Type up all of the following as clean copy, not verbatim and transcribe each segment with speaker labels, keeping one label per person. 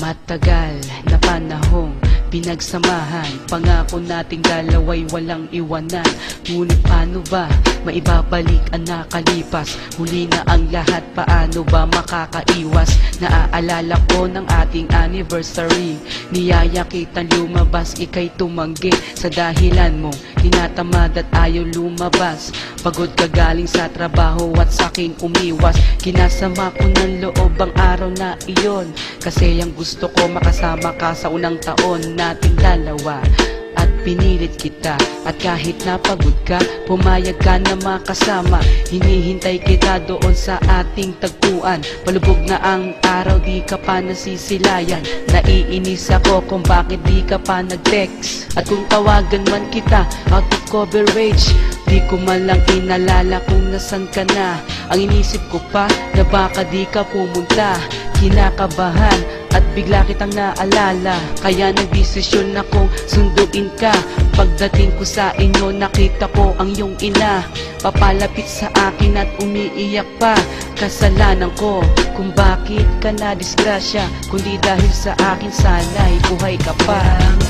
Speaker 1: Matagal na panahong pinagsamahan, pangako nating dalawa'y walang iwanan. Ngunit paano ba maibabalik ang nakalipas? Huli na ang lahat, paano ba makakaiwas? Naaalala ko ng ating anniversary, niyaya kitang lumabas, ika'y tumanggi. Sa dahilan mo, tinatamad at ayaw lumabas. Pagod ka galing sa trabaho at sa'king umiwas. Kinasama ko ng loob ang araw na iyon, kasi ang gusto ko makasama ka sa unang taon nating dalawa. At pinilit kita, at kahit napagod ka, pumayag ka na makasama. Hinihintay kita doon sa ating tagpuan. Palubog na ang araw, di ka pa nasisilayan. Naiinis ako kung bakit di ka pa nag-text. At kung tawagan man kita, out of coverage, di ko man lang inalala kung nasan ka na. Ang inisip ko pa na baka di ka pumunta. Kinakabahan at bigla kitang naalala, kaya nagdesisyon akong sunduin ka. Pagdating ko sa inyo, nakita ko ang iyong ina, papalapit sa akin at umiiyak pa. Kasalanan ko kung bakit ka na disgrasya, kundi dahil sa akin sana'y buhay ka pa.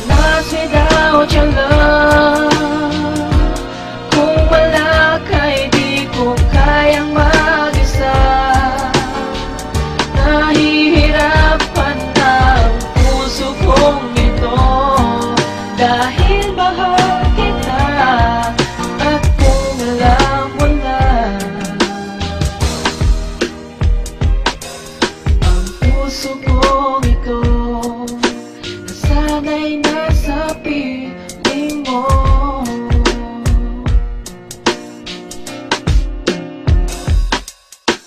Speaker 2: Lost without your love, kung wala ka'y di ko kayang mag-isa. Nahihirapan ang puso kong ito, dahil mahal kita. At kung alam mo na, ang puso kong ito nasanay na sa piling mo.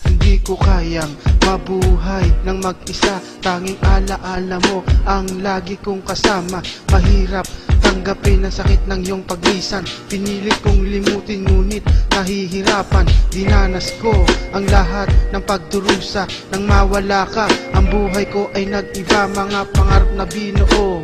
Speaker 3: Hindi ko kayang mabuhay ng mag-isa, tanging alaala mo ang lagi kong kasama. Mahirap tanggapin ang sakit ng iyong paglisan, pinilit kong limutin ngunit nahihirapan. Dinanas ko ang lahat ng pagdurusa, nang mawala ka ang buhay ko ay nag-iba. Mga pangarap na binuo,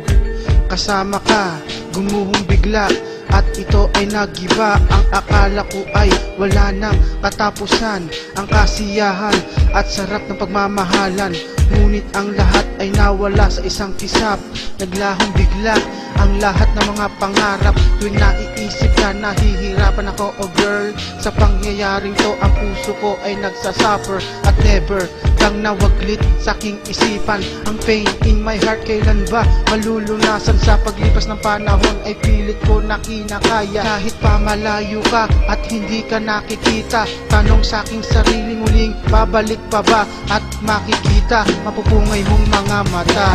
Speaker 3: kasama ka, gumuhong bigla, at ito ay nagiba. Ang akala ko ay wala nang katapusan, ang kasiyahan at sarap ng pagmamahalan. Ngunit ang lahat ay nawala sa isang kisap. Naglahong bigla ang lahat ng mga pangarap. Tuwing naiisip ka, nahihirapan ako, oh girl. Sa pangyayaring to, ang puso ko ay nagsasuffer. At never kang nawaglit sa aking isipan. Ang pain in my heart, kailan ba malulunasan? Sa paglipas ng panahon ay pilit ko na kinakaya. Kahit pa malayo ka at hindi ka nakikita, tanong sa aking sarili, muling babalik pa ba at makikita mapupungay mong mga mata?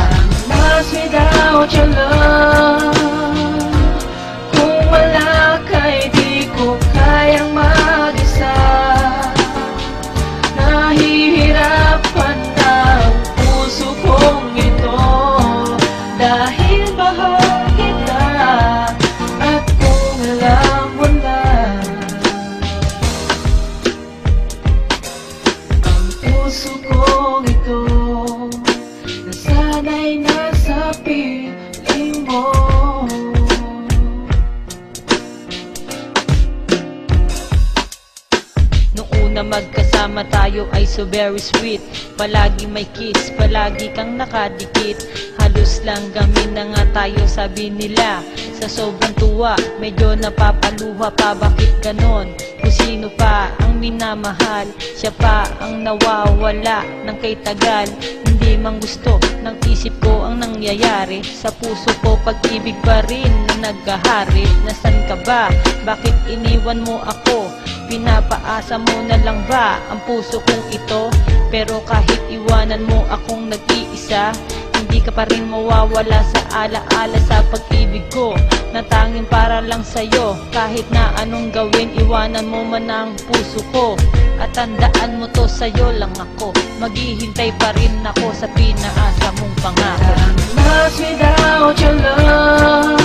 Speaker 2: Lost without your love, kung wala ka'y di ko kayang mag-isa. Nahihirapan ang puso kong ito, dahil mahal kita. At kung alam mo na, ang puso kong ito nasanay na sa piling mo.
Speaker 4: Nung una magkasama tayo ay so very sweet. Palagi may kiss, palagi kang nakadikit. Halos lang gamin na nga tayo, sabi nila. Sa sobrang tuwa, medyo napapaluha pa, bakit ganon? Kung sino pa ang minamahal, siya pa ang nawawala ng kay tagal. Hindi man gusto ng isip ko ang nangyayari. Sa puso ko pag-ibig pa rin na naghaharip. Nasaan ka ba? Bakit iniwan mo ako? Pinapaasa mo na lang ba ang puso kong ito? Pero kahit iwanan mo akong nag-iisa, hindi ka pa rin mawawala sa alaala sa pag-ibig ko, na tanging para lang sa'yo. Kahit na anong gawin, iwanan mo man ang puso ko. At tandaan mo to, sa'yo lang ako, maghihintay pa rin ako sa pinaasa mong pangako.
Speaker 2: Lost without your love,